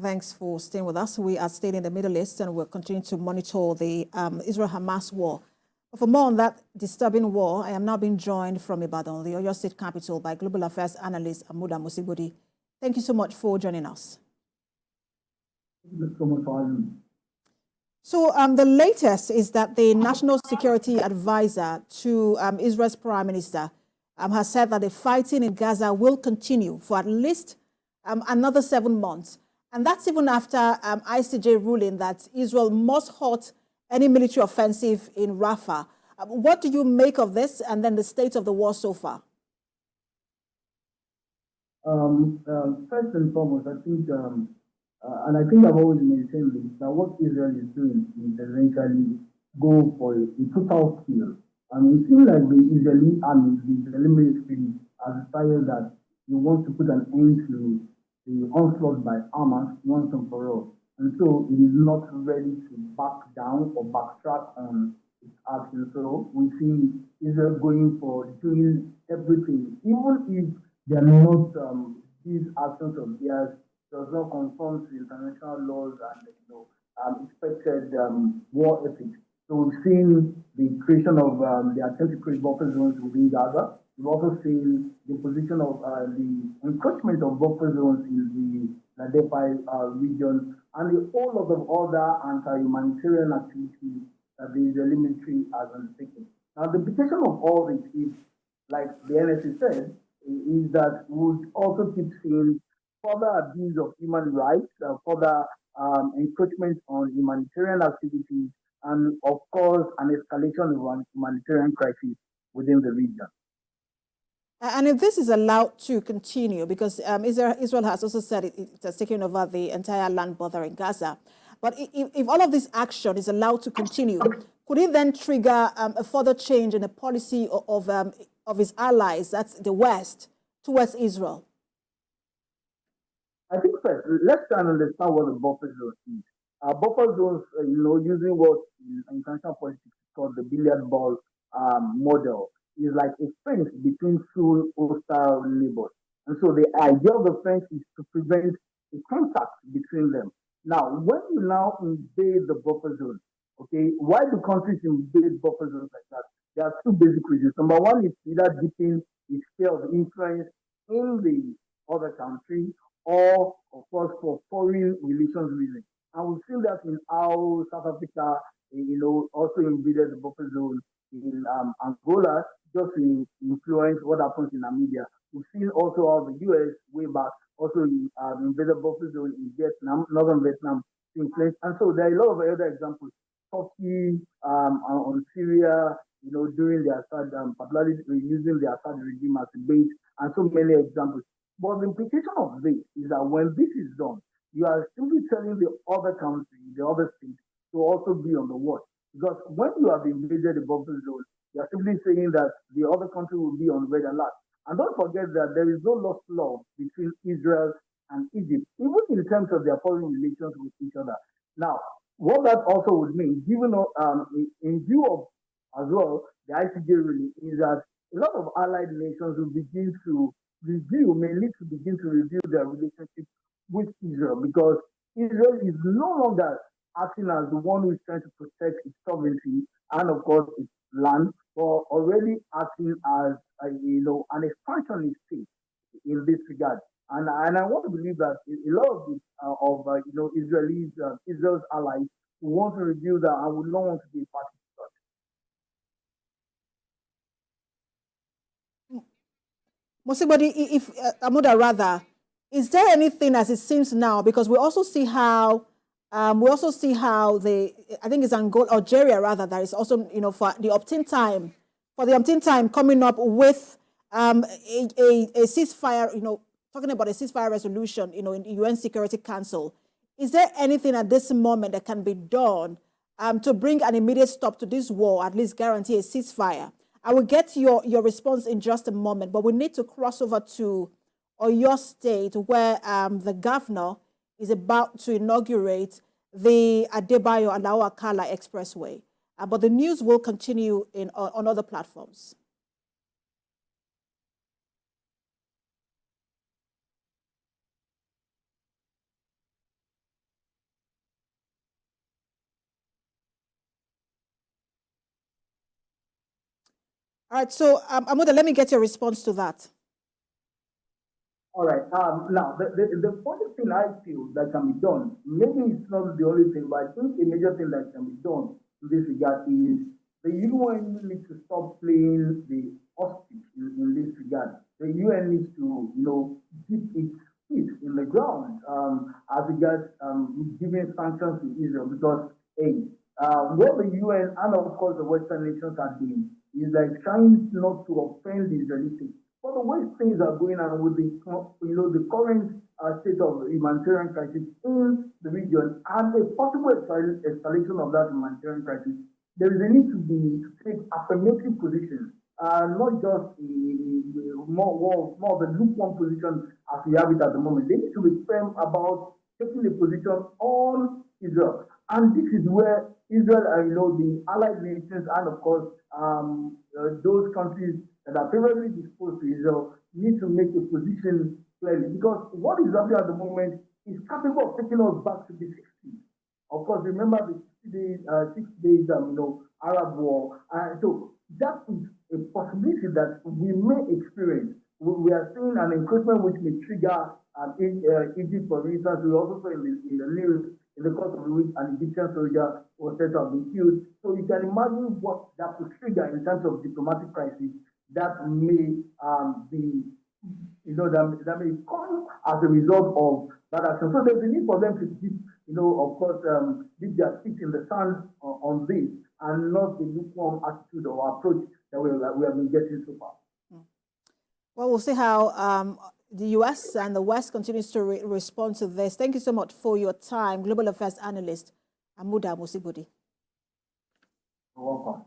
Thanks for staying with us. We are staying in the Middle East and we're continuing to monitor the Israel-Hamas war. But for more on that disturbing war, I am now being joined from Ibadan, the Oyo State capital, by global affairs analyst Amuda Musibudi. Thank you so much for joining us. Thank you so much for having me. So the latest is that the National Security Advisor to Israel's Prime Minister has said that the fighting in Gaza will continue for at least another 7 months. And that's even after ICJ ruling that Israel must halt any military offensive in Rafah. What do you make of this and then the state of the war so far? First and foremost, I think, and I think I've always maintained this, that what Israel is doing is essentially go for a total kill. And it seems like the Israeli army, the Israeli military, has decided that they want to put an end to the onslaught by Hamas once and for all. And so it is not ready to back down or backtrack on its action. So we see Israel going for doing everything, even if they are not, these actions of theirs does not conform to international laws and expected war ethics. So we've seen the creation of the attempt to create buffer zones within Gaza. We've also seen the position of the encroachment of buffer zones in the Nadepai region and the whole of the other anti-humanitarian activities that the Israeli military has undertaken. Now, the implication of all this is, like the NSA said, is that we would also keep seeing further abuse of human rights, further encroachment on humanitarian activities, and of course, an escalation of humanitarian crisis within the region. And if this is allowed to continue, because Israel has also said it has taken over the entire land border in Gaza, but if all of this action is allowed to continue, could it then trigger a further change in the policy of his allies, that's the West, towards Israel? I think first, let's try and understand what a buffer zone is. Buffer zones, using what in international politics is called the billiard ball model, is like a fence between two hostile neighbors. And so the idea of the fence is to prevent a contact between them. Now, when you now invade the buffer zone, okay, why do countries invade buffer zones like that? There are two basic reasons. Number one is either deepening its sphere of influence in the other country, or of course for foreign relations reasons. And we've seen that in how South Africa, also invaded the buffer zone in Angola, just to influence what happens in Namibia. We've seen also how the US way back also invaded buffer zone in Vietnam, northern Vietnam, to influence. And so there are a lot of other examples. Turkey on Syria, during the Assad, particularly using the Assad regime as a base, and so many examples. But the implication of this is that when this is done, you are simply telling the other country, the other state, to also be on the watch. Because when you have invaded the buffer zone, you are simply saying that the other country will be on red alert. And don't forget that there is no lost love between Israel and Egypt, even in terms of their foreign relations with each other. Now, what that also would mean, given in view of as well the ICJ ruling, is that a lot of allied nations will begin to may need to begin to review their relationship with Israel, because Israel is no longer acting as the one who is trying to protect its sovereignty and, of course, its land, but already acting as an expansionist state in this regard. And I want to believe that a lot of Israel's allies who want to review that and would not want to be a party to such. Musibodi, if Amuda rather, is there anything as it seems now? Because we also see how I think it's Angola, Algeria rather, that is also for the opt-in time coming up with a ceasefire, talking about a ceasefire resolution, in the UN Security Council. Is there anything at this moment that can be done to bring an immediate stop to this war, at least guarantee a ceasefire? I will get your response in just a moment, but we need to cross over to Oyo State, where the governor is about to inaugurate the Adebayo Alao Akala Expressway. But the news will continue on other platforms. All right, so Amuda, let me get your response to that. All right. Now, the only thing I feel that can be done, maybe it's not the only thing, but I think a major thing that can be done in this regard is the UN needs to stop playing the hostage in this regard. The UN needs to, dip its feet in the ground as regards giving sanctions to Israel because, hey, what the UN and of course the Western nations are doing is like trying not to offend the Israeli state. But the way things are going on with the current state of humanitarian crisis in the region and a possible escalation of that humanitarian crisis, there is a need to take affirmative positions, not just more of a lukewarm position as we have it at the moment. They need to be firm about taking a position on Israel. And this is where Israel and the allied nations and of course those countries that are favorably disposed to Israel need to make a position clearly because what is happening at the moment is capable of taking us back to the 60s. Of course, remember the 6 days Arab war. So that is a possibility that we may experience. We are seeing an encroachment which may trigger Egypt, for instance. We also saw in the news in the course of the week an Egyptian soldier was said to have been killed. So you can imagine what that could trigger in terms of diplomatic crisis that may that may come as a result of that action. So there's a need for them to keep, of course, dip their feet in the sand on this and not the lukewarm attitude or approach that we have been getting so far. Well, we'll see how the U.S. and the West continues to respond to this. Thank you so much for your time, Global Affairs Analyst Amuda Musibudi. You're welcome.